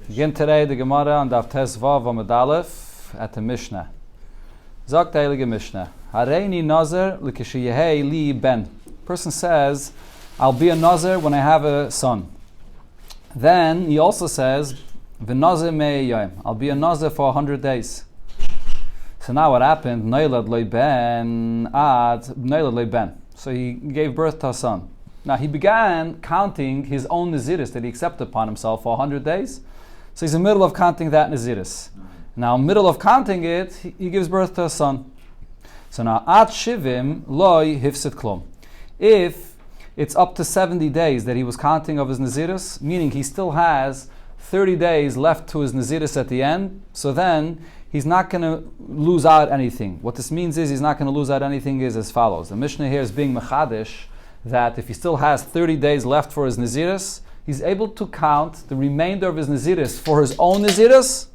Begin today the Gemara on Daf Tes Vav Amud Aleph at the Mishnah. Zok the Heilige Mishnah. Hareini Nazir l'kishiyehei li ben. Person says, I'll be a Nazir when I have a son. Then he also says, V'nazir me'yayim. I'll be a Nazir for 100 days. So now what happened? Noilad loy ben ad noilad loy ben. So he gave birth to a son. Now he began counting his own Naziris that he accepted upon himself for 100 days. So he's in the middle of counting that Naziris. Now, middle of counting it, he gives birth to a son. So now, at shivim loy hifsit klom. If it's up to 70 days that he was counting of his Naziris, meaning he still has 30 days left to his Naziris at the end, so then he's not going to lose out anything. What this means is he's not going to lose out anything is as follows. The Mishnah here is being mechadish that if he still has 30 days left for his Naziris, he's able to count the remainder of his Naziris for his own Naziris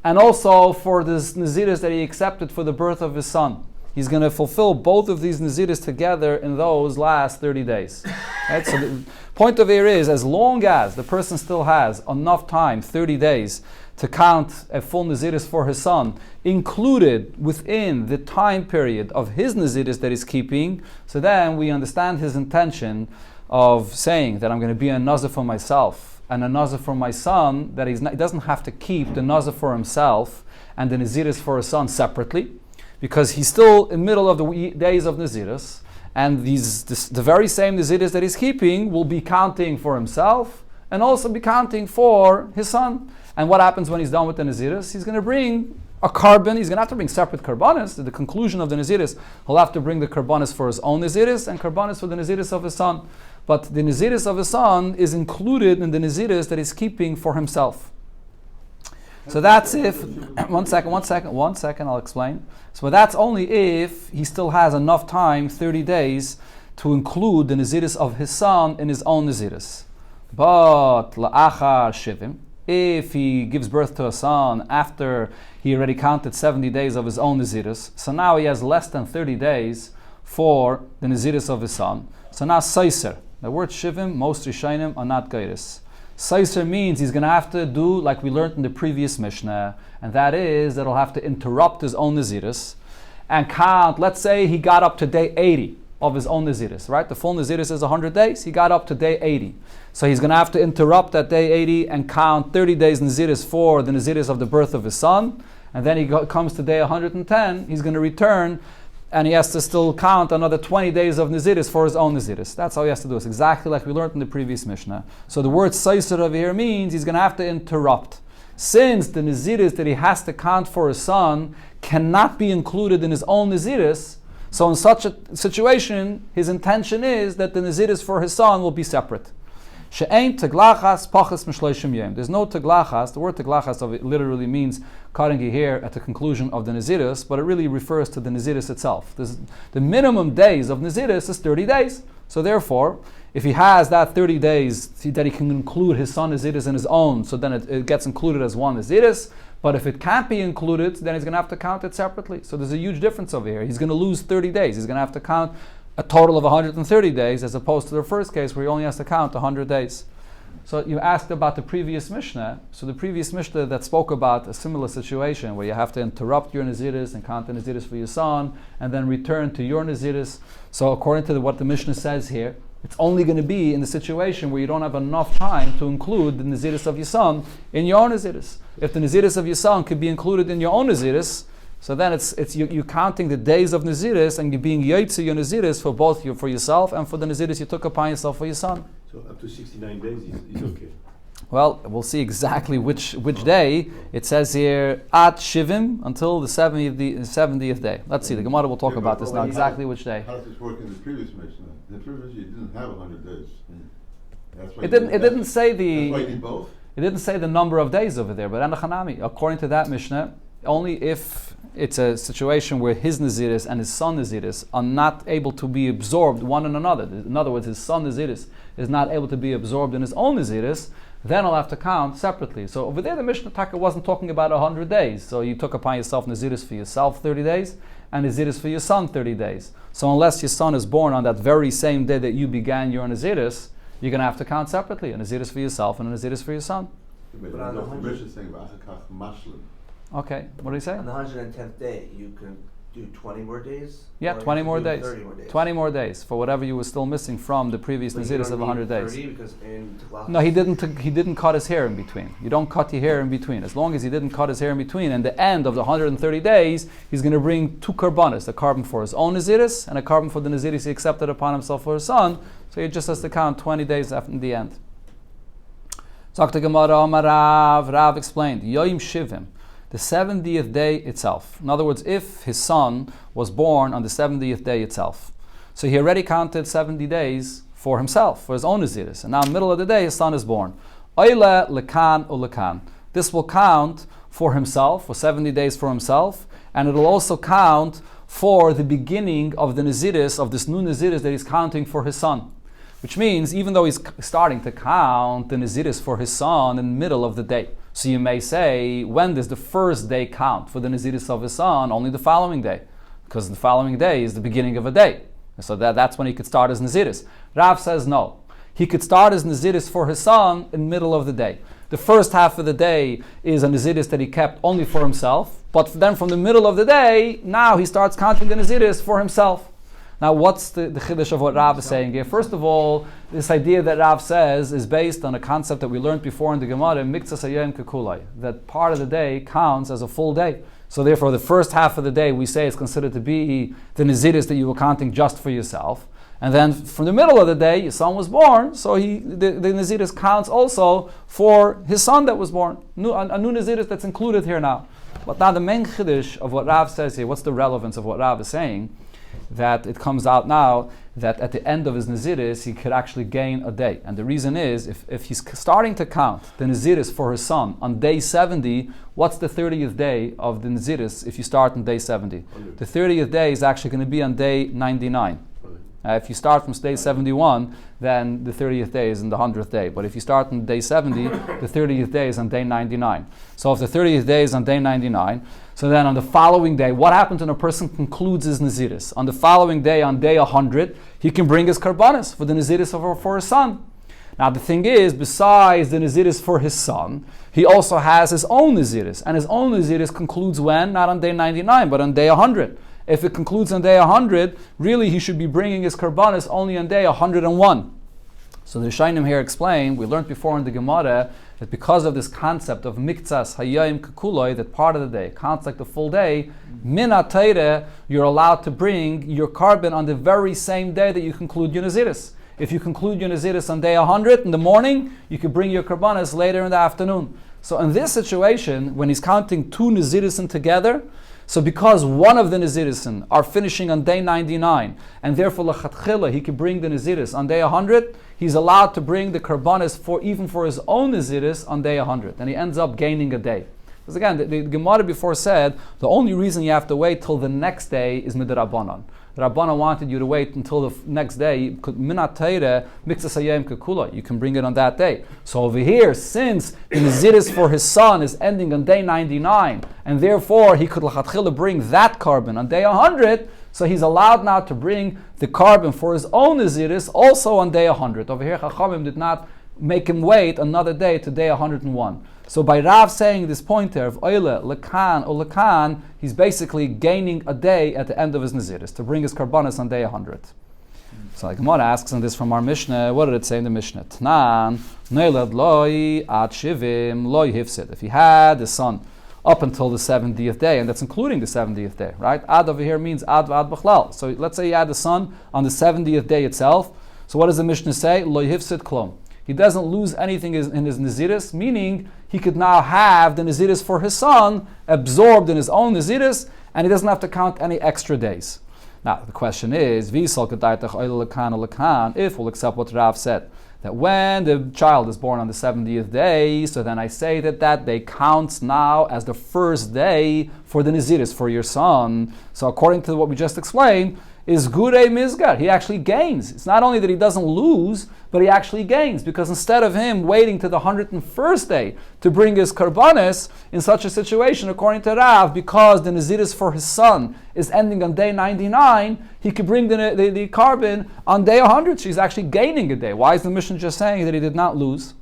and also for the Naziris that he accepted for the birth of his son. He's going to fulfill both of these Naziris together in those last 30 days. Right? So the point of here is, as long as the person still has enough time, 30 days, to count a full Naziris for his son, included within the time period of his Naziris that he's keeping, so then we understand his intention of saying that I'm going to be a Nazir for myself and a Nazir for my son, that he doesn't have to keep the Nazir for himself and the Naziris for his son separately, because he's still in the middle of the days of Naziris, and the very same Naziris that he's keeping will be counting for himself and also be counting for his son. And what happens when he's done with the Naziris? He's going to bring a carbon. He's going to have to bring separate karbanis. At the conclusion of the Naziris, he'll have to bring the karbanis for his own Naziris and karbanis for the Naziris of his son. But the Naziris of his son is included in the Naziris that he's keeping for himself. So that's if, one second, I'll explain. So that's only if he still has enough time, 30 days, to include the Naziris of his son in his own Naziris. But la'achar shivim, if he gives birth to a son after he already counted 70 days of his own Naziris, so now he has less than 30 days for the Naziris of his son. So now Saiser, the word shivim, most Rishonim are not geiris. Saiser means he's going to have to do like we learned in the previous Mishnah, and that is that he'll have to interrupt his own Naziris and count. Let's say he got up to day 80 of his own Naziris, right? The full Naziris is 100 days. He got up to day 80. So he's going to have to interrupt at day 80 and count 30 days Naziris for the Naziris of the birth of his son. And then he comes to day 110. He's going to return, and he has to still count another 20 days of Naziris for his own Naziris. That's all he has to do. It's exactly like we learned in the previous Mishnah. So the word Saiser over here means he's going to have to interrupt. Since the Naziris that he has to count for his son cannot be included in his own Naziris, so in such a situation, his intention is that the Naziris for his son will be separate. She'ein teglachas pachas mishloishim yom. There's no teglachas. The word teglachas of it literally means cutting your hair at the conclusion of the Naziris, but it really refers to the Naziris itself. The minimum days of Naziris is 30 days. So therefore, if he has that 30 days that he can include his son Naziris in his own, so then it gets included as one Naziris. But if it can't be included, then he's going to have to count it separately. So there's a huge difference over here. He's going to lose 30 days. He's going to have to count a total of 130 days, as opposed to the first case where he only has to count 100 days. So you asked about the previous Mishnah. So the previous Mishnah that spoke about a similar situation where you have to interrupt your Naziris and count the Naziris for your son, and then return to your Naziris. So according to what the Mishnah says here, it's only going to be in the situation where you don't have enough time to include the Naziris of your son in your own Naziris. If the Naziris of your son could be included in your own Naziris, so then you're counting the days of Naziris and you're being Yaitzi your Naziris for both for yourself and for the Naziris you took upon yourself for your son. So up to 69 days is okay. Well, we'll see exactly which day. It says here, at Shivim, until the 70th day. Let's see, the Gemara will talk about this now, exactly which day. How does this work in the previous Mishnah? In the previous Mishnah, you didn't have 100 days. That's why It didn't say that's why you need both? It didn't say the number of days over there, but Anachanami, according to that Mishnah, only if it's a situation where his Naziris and his son Naziris are not able to be absorbed one in another. In other words, his son Naziris is not able to be absorbed in his own Naziris, then I'll have to count separately. So over there, the Mishnah Taka wasn't talking about 100 days. So you took upon yourself Naziris for yourself 30 days, and Naziris for your son 30 days. So unless your son is born on that very same day that you began your Naziris, you're going to have to count separately, a Naziris for yourself and a Naziris for your son. But on the the 100 Mishnah is saying v'achakach mashlim. Okay, what do you say? On the 110th day, you can do 20 more days? Yeah, Or you 20 can more do days. 30 more days. 20 more days for whatever you were still missing from the previous But you Naziris don't of 100 need days. 30 because in Teklach- No, he didn't cut his hair in between. You don't cut your hair in between. As long as he didn't cut his hair in between, and the end of the 130 days, he's going to bring two karbanis, a carbon for his own Naziris and a carbon for the Naziris he accepted upon himself for his son. So he just has to count 20 days after the end. Talk to Gemara, Amar Rav. Rav explained, Yoim Shivim, the 70th day itself. In other words, if his son was born on the 70th day itself, so he already counted 70 days for himself, for his own Naziris. And now in the middle of the day, his son is born. Oile lekan ulekan. This will count for himself, for 70 days for himself, and it will also count for the beginning of the Naziris, of this new Naziris that he's counting for his son. Which means, even though he's starting to count the Naziris for his son in the middle of the day. So you may say, when does the first day count for the Naziris of his son? Only the following day. Because the following day is the beginning of a day. So that's when he could start his Naziris. Rav says no. He could start his Naziris for his son in the middle of the day. The first half of the day is a Naziris that he kept only for himself. But then from the middle of the day, now he starts counting the Naziris for himself. Now, what's the chiddush of what Rav is saying here? First of all, this idea that Rav says is based on a concept that we learned before in the Gemara, miktzas hayom kekulai, that part of the day counts as a full day. So therefore, the first half of the day we say is considered to be the Naziris that you were counting just for yourself. And then from the middle of the day, your son was born, so the Naziris counts also for his son that was born. A new Naziris that's included here now. But now the main chiddush of what Rav says here, what's the relevance of what Rav is saying? That it comes out now that at the end of his Naziris, he could actually gain a day. And the reason is, if he's starting to count the Naziris for his son on day 70, what's the 30th day of the Naziris if you start on day 70? The 30th day is actually going to be on day 99. If you start from day 71, then the 30th day is in the 100th day. But if you start on day 70, the 30th day is on day 99. So if the 30th day is on day 99, so then on the following day, what happens when a person concludes his Naziris? On the following day, on day 100, he can bring his karbanis for the Naziris for his son. Now the thing is, besides the Naziris for his son, he also has his own Naziris. And his own Naziris concludes when? Not on day 99, but on day 100. If it concludes on day 100, really he should be bringing his karbanis only on day 101. So the Rishonim here explain, we learned before in the Gemara, that because of this concept of miktzas hayayim kekuloi, that part of the day counts like the full day, min atayre, you're allowed to bring your carbon on the very same day that you conclude your Naziris. If you conclude your Naziris on day 100 in the morning, you could bring your karbanis later in the afternoon. So in this situation, when he's counting two Naziris together, so because one of the Naziris are finishing on day 99, and therefore l'chatchila he can bring the Naziris on day 100, he's allowed to bring the karbanis even for his own Naziris on day 100, and he ends up gaining a day. Because again, the Gemara before said the only reason you have to wait till the next day is midrabanan. The Rabbanan wanted you to wait until the next day. You can bring it on that day. So over here, since the Naziris for his son is ending on day 99, and therefore he could bring that carbon on day 100, so he's allowed now to bring the carbon for his own Naziris also on day 100. Over here, Chachamim did not make him wait another day to day 101. So by Rav saying this pointer of oile, lekan, or lekan, he's basically gaining a day at the end of his Naziris to bring his karbanis on day 100. So like Gemara asks on this from our Mishnah, what did it say in the Mishnah? Tnan, neilad loi ad shivim loi hifsid. If he had a son up until the 70th day, and that's including the 70th day, right? Ad over here means ad v'ad b'chlal. So let's say he had a son on the 70th day itself. So what does the Mishnah say? Loi hifsid klom. He doesn't lose anything in his Naziris, meaning he could now have the Naziris for his son absorbed in his own Naziris, and he doesn't have to count any extra days. Now, the question is, if we'll accept what Rav said, that when the child is born on the 70th day, so then I say that day counts now as the first day for the Naziris, for your son. So according to what we just explained, is Gurei Mizgar. He actually gains. It's not only that he doesn't lose, but he actually gains, because instead of him waiting to the 101st day to bring his karbanis, in such a situation, according to Rav, because the Naziris for his son is ending on day 99, he could bring the carbon on day 100. So he's actually gaining a day. Why is the Mishnah just saying that he did not lose?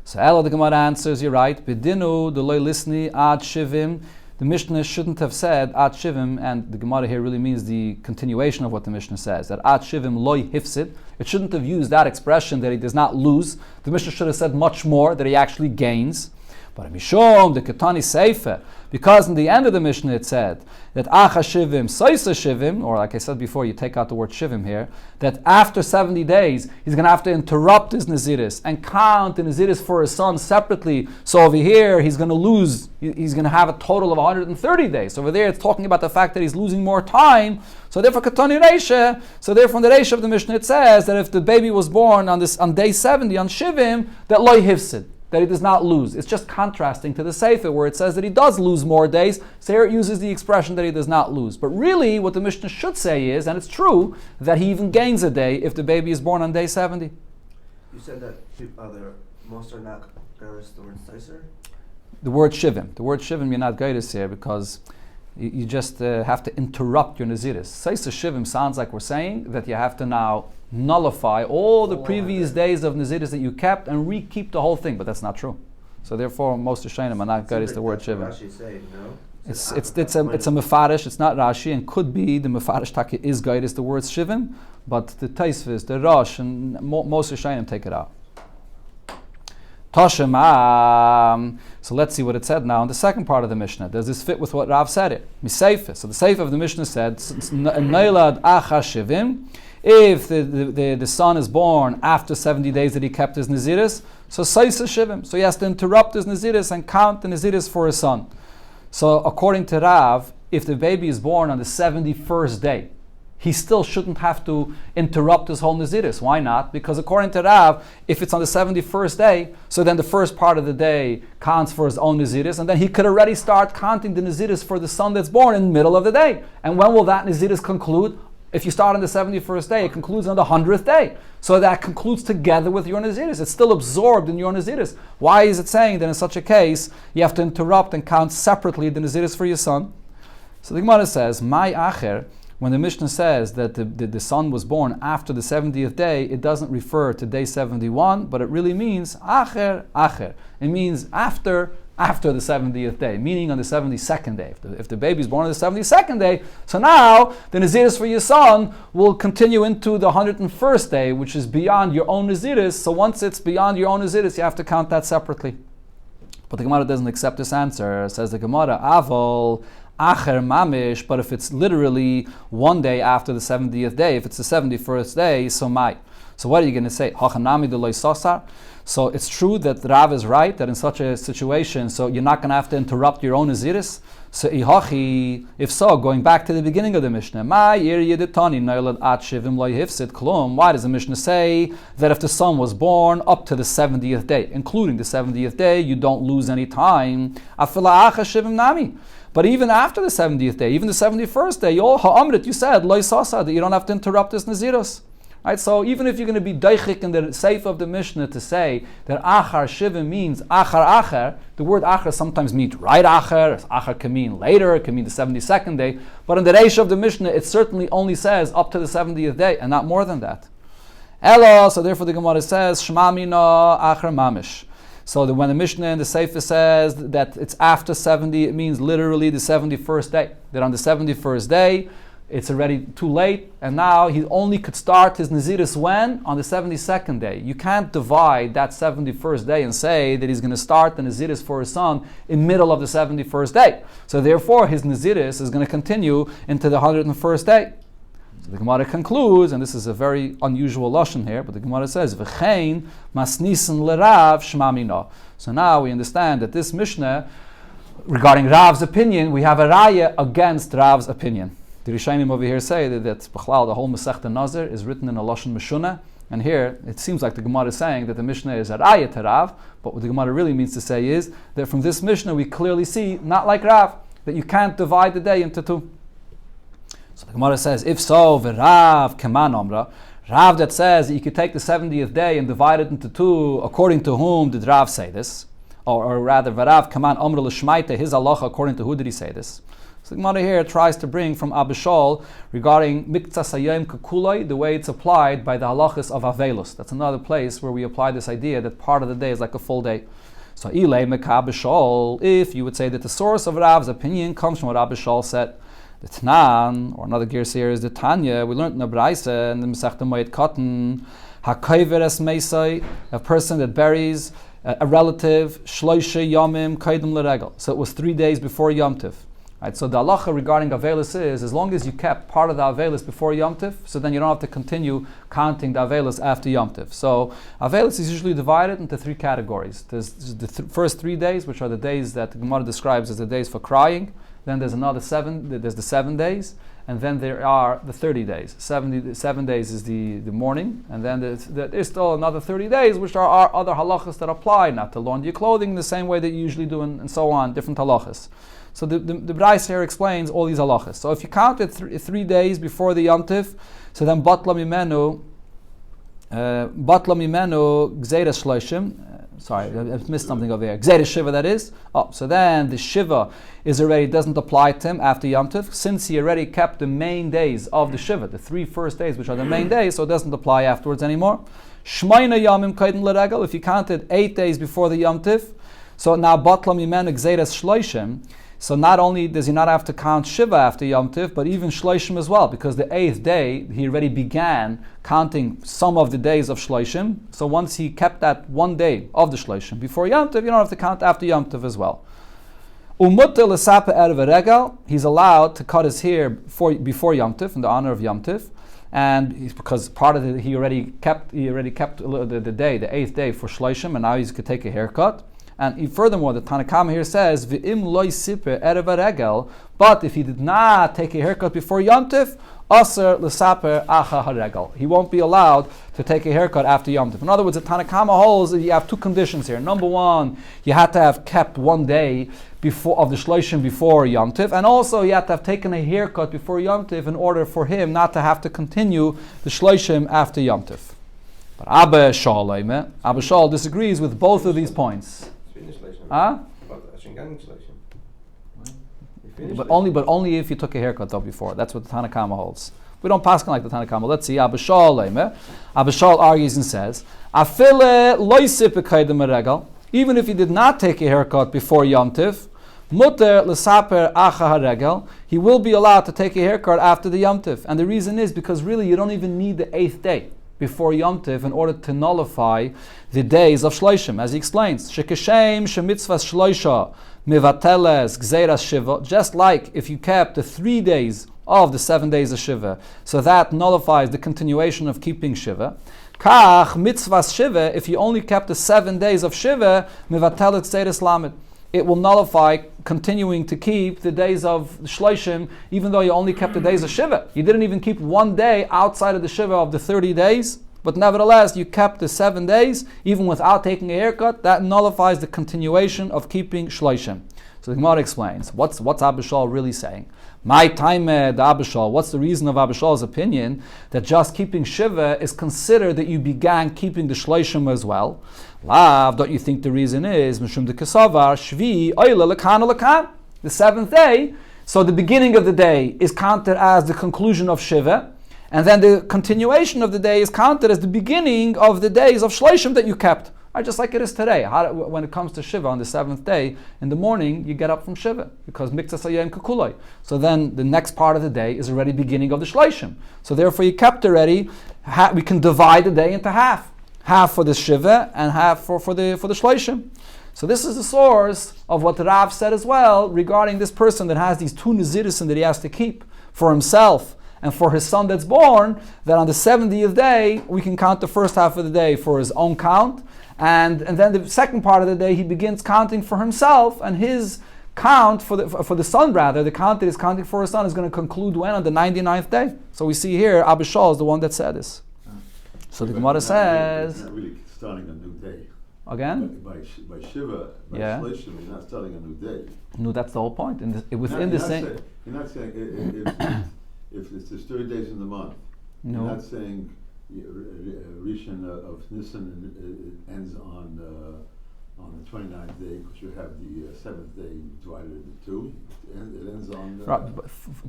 So Ella, the Gemara answers, you're right. Bidinu, the loy lisni, ad shivim. The Mishnah shouldn't have said ad shivim, and the Gemara here really means the continuation of what the Mishnah says, that ad shivim loy hifsid. It shouldn't have used that expression that he does not lose. The Mishnah should have said much more, that he actually gains. But Mishom, the Ketani Seifer, because in the end of the Mishnah it said that Acha Shivim, Saisa Shivim, or like I said before, you take out the word Shivim here, that after 70 days he's going to have to interrupt his Naziris and count the Naziris for his son separately. So over here he's going to lose, he's going to have a total of 130 days. So over there it's talking about the fact that he's losing more time. So therefore Ketani Reisha, so therefore in the Reisha of the Mishnah it says that if the baby was born on day 70, on Shivim, that Loi Hifsid, that he does not lose. It's just contrasting to the Sefer where it says that he does lose more days. So here it uses the expression that he does not lose. But really what the Mishnah should say is, and it's true, that he even gains a day if the baby is born on day 70. You said that most are not gairis the word Seiser? The word Shivim. The word Shivim you're not gairis here because you just have to interrupt your Naziris. Seisa Shivim sounds like we're saying that you have to now nullify all the previous days of Naziris that you kept and re-keep the whole thing, but that's not true. So therefore, most Rishonim are not gairis the word Shivim. Rashi say, no? It's a mefarish. It's not Rashi, and could be the mefarish taki is gairis the word Shivim, but the Taisvis, the Rosh, and most Rishonim take it out. Toshema. So let's see what it said now in the second part of the Mishnah. Does this fit with what Rav said it? Miseifa. So the Seif of the Mishnah said, Neilad Acha Shivim. If the son is born after 70 days that he kept his Naziris, so Saisa Shivim. So he has to interrupt his Naziris and count the Naziris for his son. So according to Rav, if the baby is born on the 71st day, he still shouldn't have to interrupt his whole Naziris. Why not? Because according to Rav, if it's on the 71st day, so then the first part of the day counts for his own Naziris, and then he could already start counting the Naziris for the son that's born in the middle of the day. And when will that Naziris conclude? If you start on the 71st day, it concludes on the 100th day. So that concludes together with your Naziris. It's still absorbed in your Naziris. Why is it saying that in such a case, you have to interrupt and count separately the Naziris for your son? So the Gemara says, Mai Acher, when the Mishnah says that the son was born after the 70th day, it doesn't refer to day 71, but it really means Acher, Acher. It means after the 70th day, meaning on the 72nd day. If the baby is born on the 72nd day, so now the Naziris for your son will continue into the 101st day, which is beyond your own Naziris. So once it's beyond your own Naziris, you have to count that separately. But the Gemara doesn't accept this answer. Says the Gemara, Avol Acher Mamish, but if it's literally one day after the 70th day, if it's the 71st day, so mai. So what are you going to say? Hachanami de loy sasar. So it's true that Rav is right, that in such a situation, so you're not going to have to interrupt your own Naziris. So if so, going back to the beginning of the Mishnah, why does the Mishnah say that if the son was born up to the 70th day, including the 70th day, you don't lose any time? But even after the 70th day, even the 71st day, you said, that you don't have to interrupt this Naziros. Right, so even if you're going to be daichik in the seif of the Mishnah to say that achar shivim means achar, the word achar sometimes means right achar can mean later, it can mean the 72nd day, but in the reish of the Mishnah it certainly only says up to the 70th day and not more than that. Elo, so therefore the Gemara says shma mina achar mamish. So that when the Mishnah in the Sefer says that it's after 70, it means literally the 71st day. That on the 71st day, it's already too late, and now he only could start his Naziris when? On the 72nd day. You can't divide that 71st day and say that he's going to start the Naziris for his son in middle of the 71st day. So therefore, his Naziris is going to continue into the 101st day. So the Gemara concludes, and this is a very unusual lashon here, but the Gemara says, "V'chein masnisen lerav shmamino." So now we understand that this Mishnah, regarding Rav's opinion, we have a raya against Rav's opinion. The Rishonim over here say that the whole Masechta Nazir is written in a lashon meshuna, and here it seems like the Gemara is saying that the Mishnah is a raya to Rav, but what the Gemara really means to say is that from this Mishnah we clearly see, not like Rav, that you can't divide the day into two. So the Gemara says, if so, v'Rav keman omra, Rav that says that you could take the 70th day and divide it into two, according to whom did Rav say this? or rather, Varav Kaman Omr L'Shmaita, his halacha, according to who did he say this? So the Gemara here tries to bring from Abishol regarding Miktsas Hayom Kakuloi, the way it's applied by the halachas of Avelus. That's another place where we apply this idea that part of the day is like a full day. So Ilay Mekabishol, if you would say that the source of Rav's opinion comes from what Abishol said, the Tanan, or another gears here is the Tanya, we learned in the Braise and the Masechta Moed Katan, HaKoiveres Meisai, a person that buries a relative, Shloishe Yomim Kaidem L'Regel. So it was 3 days before Yom Tiv. Right, so the halacha regarding Avelis is, as long as you kept part of the Avelis before Yom Tiv, so then you don't have to continue counting the Avelis after Yom Tiv. So Avelis is usually divided into 3 categories. There's the first 3 days, which are the days that the Gemara describes as the days for crying. Then there's another 7, there's the 7 days, and then there are the 30 days. 7 days is the morning, and then there's still another 30 days, which are other halachas that apply, not to launder your clothing the same way that you usually do, and so on, different halachas. So the Brais here explains all these halachas. So if you counted 3 days before the Yom Tiv, so then Batla Mimenu Gzeira Shloshim. Sorry, I missed something over here. Gzeira Shiva, that is. So then the Shiva doesn't apply to him after Yom Tiv, since he already kept the main days of the Shiva, the 3 first days, which are the main days, so it doesn't apply afterwards anymore. Shmaina Yamim Kaidin L'Regel, if you counted 8 days before the Yom Tiv, so now Batla Mimenu Gzeira Shloshim. So not only does he not have to count Shiva after Yom Tiv, but even Shloshim as well, because the 8th day, he already began counting some of the days of Shloshim. So once he kept that 1 day of the Shloshim before Yom Tiv, you don't have to count after Yom Tiv as well. He's allowed to cut his hair before Yom Tiv, in the honor of Yom Tiv, and because part of it, he already kept the day, the 8th day for Shloshim, and now he could take a haircut. And furthermore, the Tanakama here says, "V'im loy siper erev haregel." But if he did not take a haircut before Yom Tiv, aser l'saper acha haregel. He won't be allowed to take a haircut after Yom Tiv. In other words, the Tanakama holds that you have 2 conditions here. Number 1, you had to have kept 1 day of the Shloshim before Yom Tiv, and also you had to have taken a haircut before Yom Tiv in order for him not to have to continue the Shloshim after Yom Tiv. But Abba Shal disagrees with both of these points. Huh? But only if you took a haircut though before. That's what the Tanakama holds. We don't pass like the Tanakama. Let's see. Abishal argues and says, even if he did not take a haircut before Yom Tiv, muter l'saper acha haregel, he will be allowed to take a haircut after the Yom Tiv. And the reason is because really you don't even need the 8th day before Yom Tiv in order to nullify the days of Shloshim, as he explains. Shekeshem shemitzvas shloisha mivateles gzeiras shiva. Just like if you kept the 3 days of the 7 days of Shiva, so that nullifies the continuation of keeping Shiva. Kach mitzvahs Shiva, if you only kept the 7 days of Shiva, mivateles gzeiras lamed, it will nullify continuing to keep the days of Shloshim, even though you only kept the days of Shiva. You didn't even keep 1 day outside of the Shiva of the 30 days, but nevertheless, you kept the 7 days, even without taking a haircut. That nullifies the continuation of keeping Shloshim. So the Gemara explains, what's Abishal really saying? My time, the Abishal, what's the reason of Abishal's opinion that just keeping Shiva is considered that you began keeping the Shloshim as well? Lav, don't you think the reason is Mishum de Kesavar Shvi Oila Lekan Lekan? The 7th day, so the beginning of the day is counted as the conclusion of Shiva, and then the continuation of the day is counted as the beginning of the days of Shloshim that you kept. Right, just like it is today. When it comes to Shiva on the 7th day, in the morning you get up from Shiva because Miktsas Hayom Kakuloi. So then the next part of the day is already beginning of the Shloshim. So therefore you kept already. We can divide the day into half for the Shiva and half for the Shloshim. So this is the source of what Rav said as well regarding this person that has these 2 Naziris that he has to keep for himself and for his son that's born, that on the 70th day we can count the first half of the day for his own count, and then the second part of the day he begins counting for himself, and his count for the son, rather, the count that is counting for his son is going to conclude when? On the 99th day. So we see here Abishal is the one that said this. So the Gemara says, you're not really starting a new day. Again? By Shiva, by Shloshim, you're not starting a new day. No, that's the whole point. Within the same... You're not saying, if it's the 30 days in the month, no. You're not saying Rishon of Nisan ends on on the 29th day, because you have the 7th day divided into 2, and it ends on the... Right,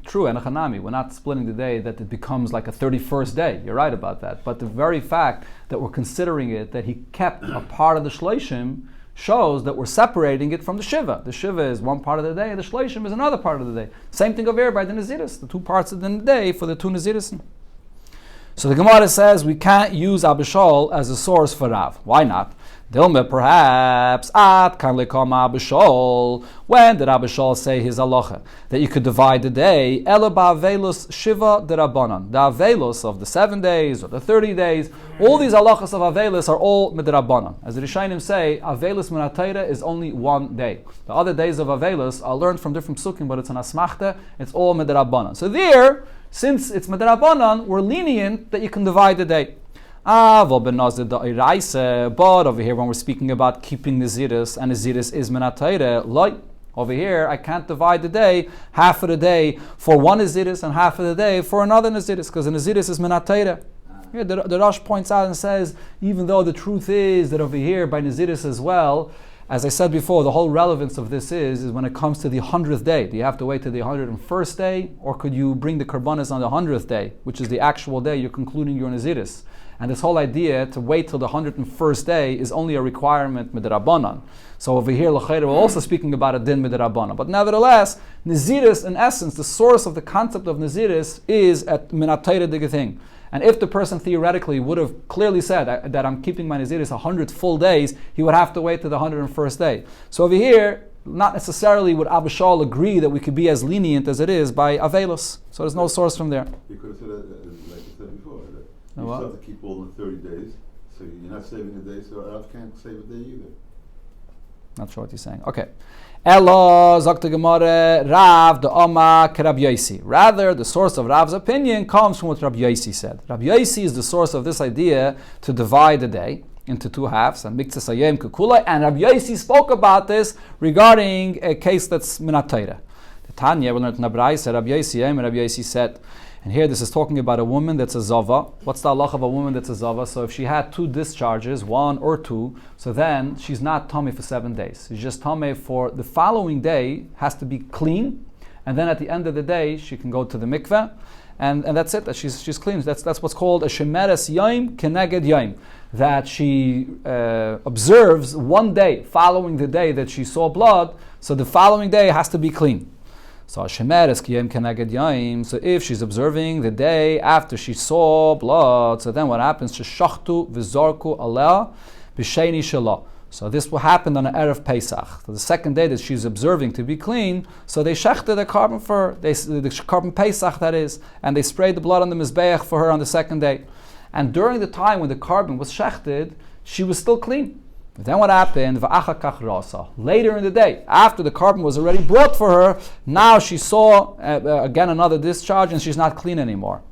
true, and Hanami, we're not splitting the day that it becomes like a 31st day. You're right about that. But the very fact that we're considering it, that he kept a part of the Shleishim, shows that we're separating it from the Shiva. The Shiva is one part of the day, and the Shleishim is another part of the day. Same thing over here by the Naziris, the 2 parts of the day for the 2 Naziris. So the Gemara says we can't use Abishol as a source for Rav. Why not? Dilma, perhaps, at kan lekama Abishol. When did Abishol say his halacha? That you could divide the day, Ela ba'avelus shiva derabanan. The avelus of the 7 days or the 30 days, all these halachas of avelus are all midrabanan. As the Rishonim say, avelus minatayra is only 1 day. The other days of avelus are learned from different psukim, but it's an asmachta, it's all midrabanan. So there, since it's midrabanan, we're lenient that you can divide the day. But over here when we're speaking about keeping Naziris, and Naziris is minatayra, like over here I can't divide the day, half of the day for one Naziris and half of the day for another Naziris, because the Naziris is minatayra. Here the Rosh points out and says, even though the truth is that over here by Naziris as well, as I said before, the whole relevance of this is when it comes to the 100th day. Do you have to wait to the 101st day, or could you bring the karbanas on the 100th day, which is the actual day you're concluding your Naziris? And this whole idea to wait till the 101st day is only a requirement midrabanan. So over here, we're also speaking about a din midrabanan. But nevertheless, Naziris, in essence, the source of the concept of Naziris is at minatayra digathing. And if the person theoretically would have clearly said that I'm keeping my Naziris 100 full days, he would have to wait to the 101st day. So over here, not necessarily would Abishal agree that we could be as lenient as it is by Avelus. So there's no source from there. You could have said it like you said before. You what? still have to keep all the 30 days, so you're not saving a day, so Rav can't save a day either. Not sure what you're saying. Okay. Elo, Zakta Gemara, Rav, the Oma, Rabbi Yosi. Rather, the source of Rav's opinion comes from what Rabbi Yosi said. Rabbi Yosi is the source of this idea to divide the day into 2 halves, and Miktzas Hayom Kekulai, and Rabbi Yosi spoke about this regarding a case that's Minatayra. The Tanya, we learned in the Braisa, Rabbi Yosi said, and here this is talking about a woman that's a zava. What's the halach of a woman that's a zava? So if she had 2 discharges, 1 or 2, so then she's not tummy for 7 days. She's just tummy for the following day, has to be clean, and then at the end of the day she can go to the mikveh, and that's it. That she's clean. That's what's called a shemeres yaim keneged yaim. That she observes 1 day following the day that she saw blood. So the following day has to be clean. So Shemeres Kiyem Keneged Yaim. So if she's observing the day after she saw blood, so then what happens? Sheshachtu v'zorku aleh b'sheni shelah. So this will happen on an Erev Pesach. So the second day that she's observing to be clean, so they shechted the carbon for her, the carbon Pesach that is, and they sprayed the blood on the Mizbeach for her on the second day. And during the time when the carbon was shechted, she was still clean. But then what happened? Later in the day, after the carbon was already brought for her, now she saw again another discharge and she's not clean anymore.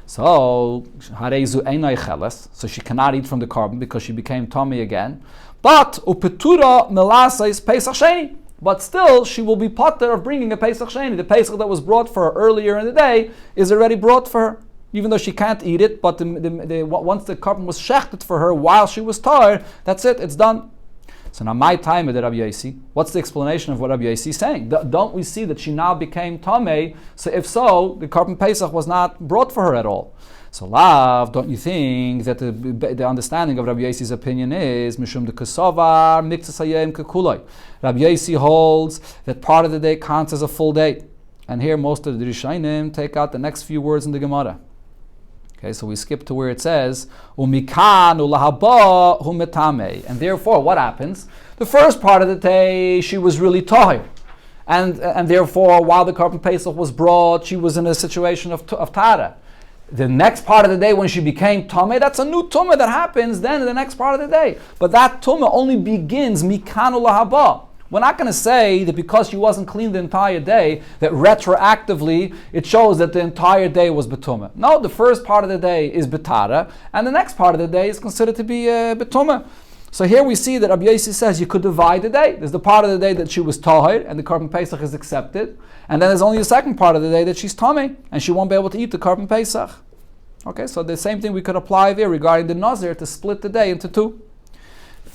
So she cannot eat from the carbon because she became tummy again. But upetura melasa is Pesach Sheni. But still, she will be potter of bringing a Pesach Sheni. The Pesach that was brought for her earlier in the day is already brought for her. Even though she can't eat it, but once the carbon was shechted for her while she was tired, that's it, it's done. So now my time at Rabbi Yosi, what's the explanation of what Rabbi Yosi is saying? Don't we see that she now became tamei? So if so, the carbon Pesach was not brought for her at all. So Lav, don't you think that the understanding of Rabbi Yosi's opinion is Mishum de Kesovar, Miktzas Hayom Kekulai. Rabbi Yosi holds that part of the day counts as a full day. And here most of the Rishonim take out the next few words in the Gemara. Okay, so we skip to where it says, Umikan ulahaba humetame. And therefore, what happens? The first part of the day, she was really tired. And therefore, while the carbon Pesach was brought, she was in a situation of Tara. The next part of the day, when she became Tumah, that's a new Tumah that happens then in the next part of the day. But that Tumah only begins Mikan ulahaba. We're not going to say that because she wasn't clean the entire day, that retroactively it shows that the entire day was betuma. No, the first part of the day is betara, and the next part of the day is considered to be betuma. So here we see that Rabbi Yosi says you could divide the day. There's the part of the day that she was tahir, and the carbon pesach is accepted, and then there's only the second part of the day that she's tamei, and she won't be able to eat the carbon pesach. Okay, so the same thing we could apply there regarding the Nazir to split the day into 2.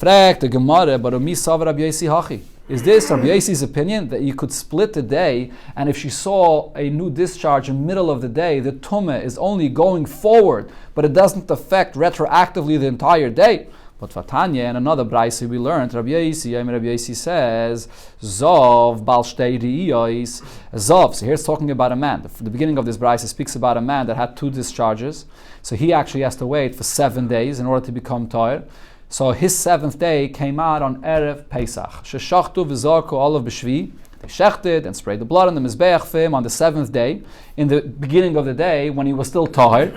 Frag the Gemara, but Umi Sav Rabbi Yosi Hachi. Is this Rabbi Yosi's opinion that you could split the day, and if she saw a new discharge in the middle of the day, the tumah is only going forward, but it doesn't affect retroactively the entire day? But Vatanya, and another brayse we learned, Rabbi Yosi says, Zov bal shtei riyos. Zov. So here it's talking about a man. The beginning of this brayse speaks about a man that had 2 discharges. So he actually has to wait for 7 days in order to become tired. So his 7th day came out on Erev Pesach. Sheshachtu v'zarku olav b'shvi. They shechted and sprayed the blood on the mizbeach for him on the 7th day, in the beginning of the day when he was still tired.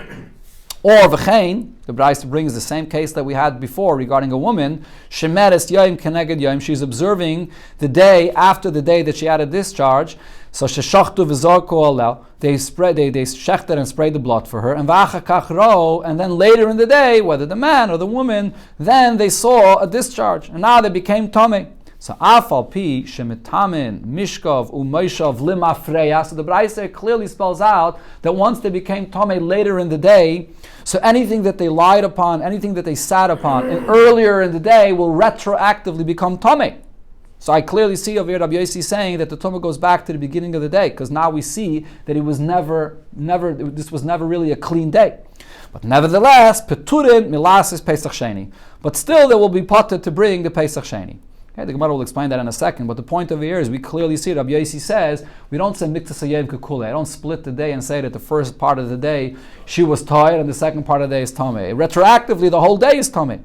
Or v'chein, the Brayse brings the same case that we had before regarding a woman. Shemeres yom keneged yom. She's observing the day after the day that she had a discharge. So sheshachtu v'zarku olav. They shechted and sprayed the blood for her, and and then later in the day, whether the man or the woman, then they saw a discharge, and now they became tamei. So afal pi shemitamin mishkov u'moishav limafreya. So the Brayse clearly spells out that once they became tamei later in the day, so anything that they lied upon, anything that they sat upon, and earlier in the day will retroactively become tamei. So I clearly see over here Rabbi Yosi saying that the tumah goes back to the beginning of the day, because now we see that it was this was never really a clean day. But nevertheless, peturin milasis Pesach Sheni. But still there will be potter to bring the Pesach Sheni. Okay, the Gemara will explain that in a second, but the point over here is we clearly see Rabbi Yosi says, we don't say miktas hayom kekule. I don't split the day and say that the first part of the day she was tired and the second part of the day is tamei. Retroactively, the whole day is tamei.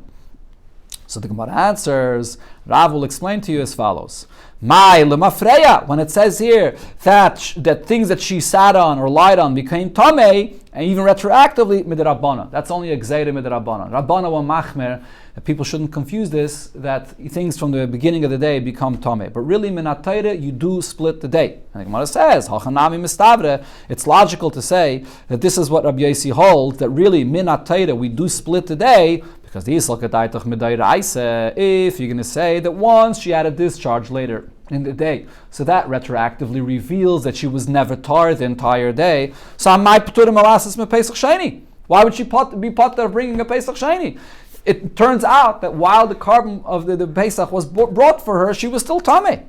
So the Gemara answers, Rav will explain to you as follows. Mai lemafreya, when it says here that things that she sat on or lied on became tamei, and even retroactively, midrabbana. That's only a gzeira midrabbana. Rabbana wa machmer. People shouldn't confuse this, that things from the beginning of the day become tamei. But really, minat Torah, you do split the day. And the Gemara says, hachanami mistavre. It's logical to say that this is what Rabbi Yosi holds, that really, minat Torah, we do split the day, because if you're going to say that once she had a discharge later in the day, so that retroactively reveals that she was never tired the entire day. So why would she be potter of bringing a Pesach Sheni? It turns out that while the carbon of the Pesach was brought for her, she was still tamei.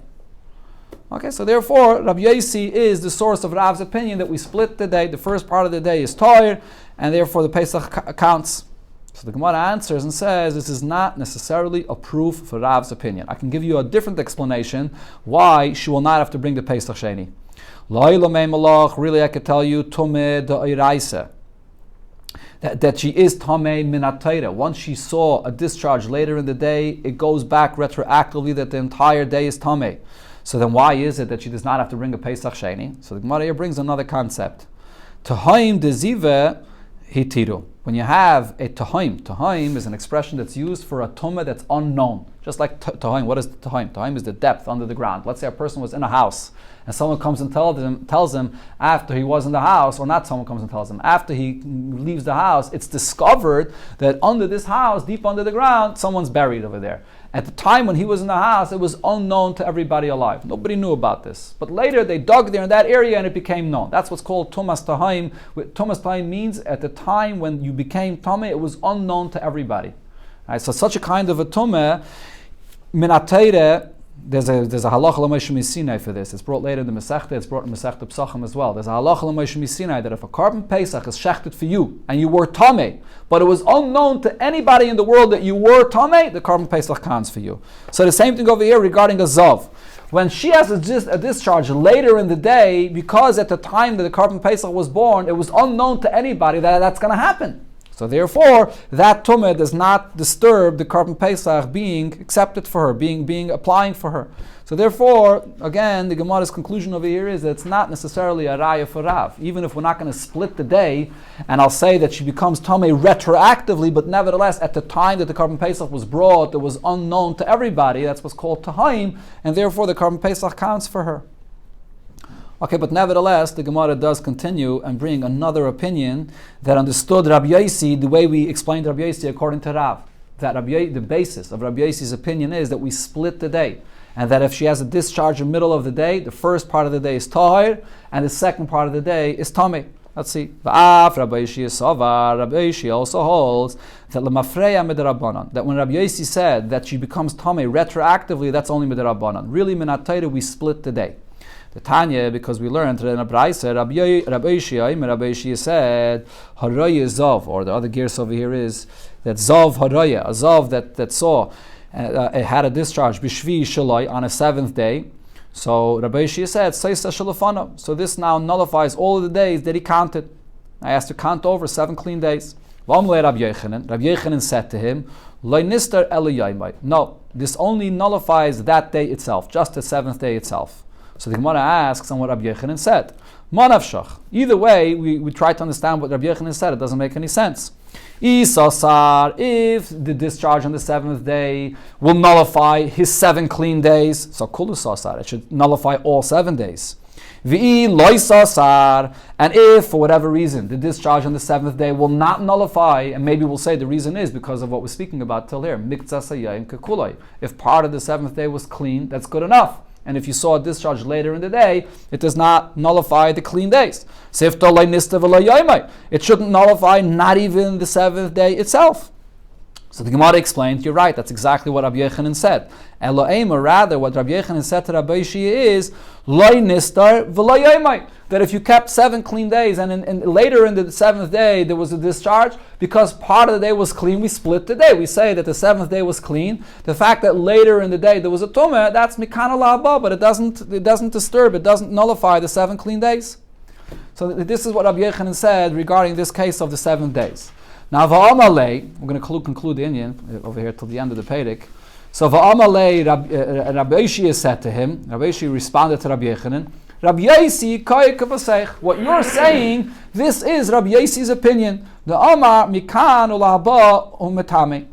Okay, so therefore, Rabbi Yosi is the source of Rav's opinion that we split the day. The first part of the day is tired, and therefore the Pesach counts. So the Gemara answers and says this is not necessarily a proof for Rav's opinion. I can give you a different explanation why she will not have to bring the Pesach Sheni. Really, I could tell you Tumeh Da'iraisa, that she is Tamei Minat Torah. Once she saw a discharge later in the day, it goes back retroactively that the entire day is Tamei. So then why is it that she does not have to bring a Pesach Sheni? So the Gemara here brings another concept. Tahaim dezive hitiru. When you have a tahaim is an expression that's used for a tumah that's unknown. Just like tahaim. What is tahaim? Tahaim is the depth under the ground. Let's say a person was in a house, and someone comes and tells him after he was in the house, or not someone comes and tells him, after he leaves the house, it's discovered that under this house, deep under the ground, someone's buried over there. At the time when he was in the house, it was unknown to everybody alive. Nobody knew about this. But later they dug there in that area and it became known. That's what's called Tumas Tahaim. Tumas Tahaim means at the time when you became Tameh, it was unknown to everybody. Right, so such a kind of a Tumah, Minatayre, there's a halacha l'Moshe Misinai for this. It's brought later in the Masechta. It's brought in Masechta Pesachim as well. There's a halacha l'Moshe Misinai that if a carbon Pesach is shechted for you and you were tamei, but it was unknown to anybody in the world that you were tamei, the carbon Pesach counts for you. So the same thing over here regarding a zav. When she has a discharge later in the day, because at the time that the carbon Pesach was born, it was unknown to anybody that that's going to happen. So therefore, that tumah does not disturb the carbon Pesach being accepted for her, being applying for her. So therefore, again, the Gemara's conclusion over here is that it's not necessarily a raya for Rav. Even if we're not going to split the day, and I'll say that she becomes tamei retroactively, but nevertheless, at the time that the carbon Pesach was brought, it was unknown to everybody. That's what's called tahaim, and therefore the carbon Pesach counts for her. Okay, but nevertheless, the Gemara does continue and bring another opinion that understood Rabbi Yosi the way we explained Rabbi Yosi according to Rav. That the basis of Rabbi Yosi's opinion is that we split the day, and that if she has a discharge in the middle of the day, the first part of the day is tahir, and the second part of the day is tamei. Let's see. V'af Rabbi Yishia Savar, Rabbi Yishia also holds that lemafreya midrabanan, that when Rabbi Yossi said that she becomes tamei retroactively, that's only midrabanan. Really, minatayra, we split the day. The Tanya, because we learned in a brayse, Rabbi Yishia said haraya zav, or the other gears over here is that zav haraya, a zav that saw it had a discharge b'shvi shalai on a seventh day. So Rabbi Yishia said seisa shalafana. So this now nullifies all of the days that he counted. I asked to count over 7 clean days. Rabbi Yochanan said to him, no, this only nullifies that day itself, just the 7th day itself. So the Gemara asks on what Rabbi Yochanan said. Manavshach. Either way, we try to understand what Rabbi Yochanan said. It doesn't make any sense. Isasar, if the discharge on the 7th day will nullify his 7 clean days, so kulusasar, it should nullify all 7 days. V'i loisasar, and if for whatever reason the discharge on the 7th day will not nullify, and maybe we'll say the reason is because of what we're speaking about till here, miktsasayayim kekulay. If part of the 7th day was clean, that's good enough. And if you saw a discharge later in the day, it does not nullify the clean days. It shouldn't nullify not even the 7th day itself. So the Gemara explained, you're right, that's exactly what Rabbi Yochanan said. Elo'ema, rather, what Rabbi Yochanan said to Rabbi Yishia is, that if you kept 7 clean days and later in the 7th day there was a discharge, because part of the day was clean, we split the day. We say that the 7th day was clean. The fact that later in the day there was a tumah, that's mikana la'aba, but it doesn't disturb, it doesn't nullify the 7 clean days. So this is what Rabbi Yochanan said regarding this case of the 7 days. Now, va'amalei, we're going to conclude the Indian over here till the end of the Pedic. So, va'amalei, Rabbi Yishia said to him, Rabbi Yishia responded to Rabbi Yochanan, Rabbi Yossi koy kavasech. What you're saying, this is Rabbi Yossi's opinion. The Amar mikan ulahaba umetame.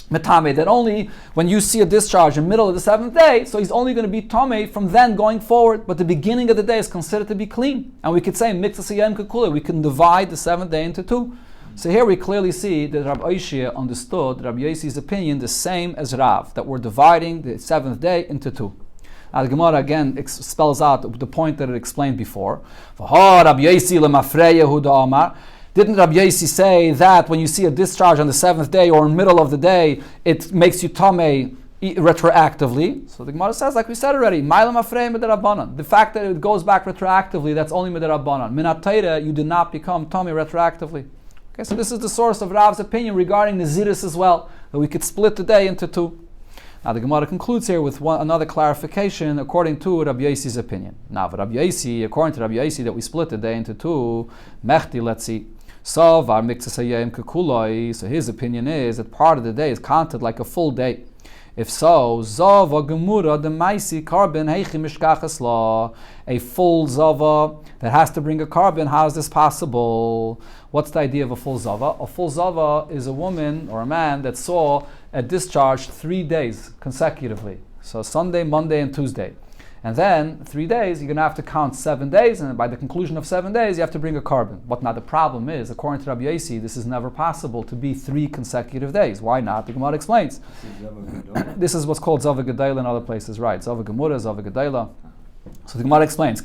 Metame, that only when you see a discharge in the middle of the 7th day, so he's only going to be tame from then going forward, but the beginning of the day is considered to be clean. And we could say, mitzasayem kekula, we can divide the 7th day into 2. So here we clearly see that Rabbi Yishia understood Rabbi Yossi's opinion the same as Rav, that we're dividing the 7th day into 2. Now the Gemara again spells out the point that it explained before. Didn't Rabbi Yossi say that when you see a discharge on the 7th day or in the middle of the day, it makes you tamei retroactively? So the Gemara says, like we said already, the fact that it goes back retroactively, that's only midarabanan. Minatayra, you did not become tamei retroactively. Okay, so this is the source of Rav's opinion regarding Naziris as well, that we could split the day into 2. Now the Gemara concludes here with another clarification according to Rabbi Yossi's opinion. Now, for Rabbi Yossi, according to Rabbi Yossi, that we split the day into 2, Mechti, let's see. So his opinion is that part of the day is counted like a full day. If so, Zava Gemura the Maisi carbon Heichi Mishkachas, a full Zava that has to bring a carbon, how is this possible? What's the idea of a full Zava? A full Zava is a woman or a man that saw a discharge 3 days consecutively. So Sunday, Monday, and Tuesday. And then 3 days, you're going to have to count 7 days, and by the conclusion of 7 days, you have to bring a carbon. But now the problem is, according to Rabbi Yossi, this is never possible to be 3 consecutive days. Why not? The Gemara explains. This is what's called Zava Gedayla in other places, right? Zava Gemura, Zava Gedayla. So the Gemara explains,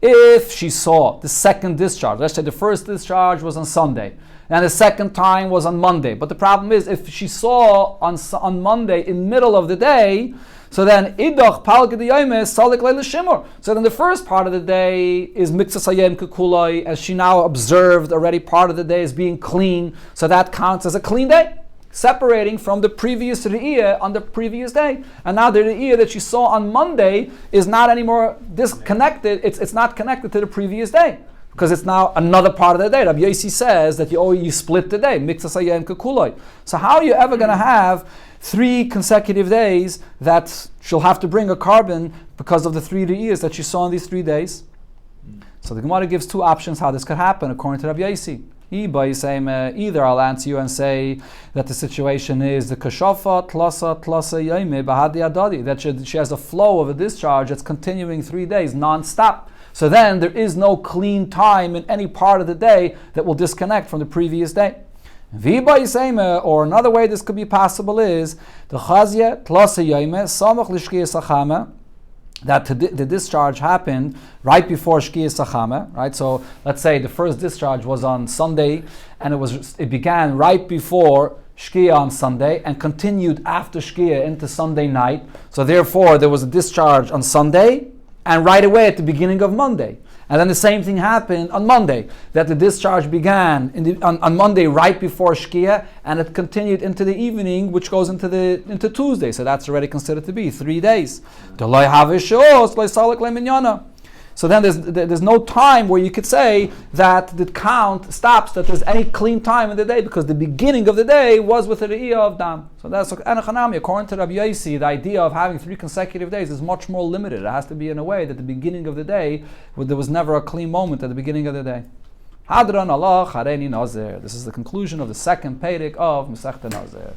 if she saw the second discharge, let's say the first discharge was on Sunday, and the second time was on Monday. But the problem is, if she saw on Monday in the middle of the day, so then idach palged yayme salik leil shimur. So then the first part of the day is mitzasayem kukulai, as she now observed already part of the day is being clean, so that counts as a clean day, separating from the previous re'iyah on the previous day. And now the re'iyah that she saw on Monday is not anymore disconnected, it's not connected to the previous day, because it's now another part of the day. Rabbi Yossi says that you split the day, mitzasayem kukulai. So how are you ever going to have 3 consecutive days that she'll have to bring a carbon because of the 3 re'iyahs that she saw in these 3 days? So the Gemara gives 2 options how this could happen according to Rabbi Yossi. Either I'll answer you and say that the situation is the kashafa tlasa yaime bahadi adadi, that she has a flow of a discharge that's continuing 3 days non-stop. So then there is no clean time in any part of the day that will disconnect from the previous day. Or another way this could be possible is the chazya tlasa yaime samach lishkiyas achama that the discharge happened right before Shkiyas Sachame, right? So let's say the first discharge was on Sunday, and it began right before Shkia on Sunday and continued after Shkia into Sunday night. So therefore, there was a discharge on Sunday and right away at the beginning of Monday. And then the same thing happened on Monday, that the discharge began on Monday right before Shkia, and it continued into the evening, which goes into Tuesday. So that's already considered to be 3 days. So then there's no time where you could say that the count stops, that there's any clean time in the day, because the beginning of the day was with the Re'iyah of Dam. So that's according to Rabbi Yossi, the idea of having 3 consecutive days is much more limited. It has to be in a way that the beginning of the day, there was never a clean moment at the beginning of the day. Hadran Allah Hareini Nazir. This is the conclusion of the second Perek of Masechta Nazir.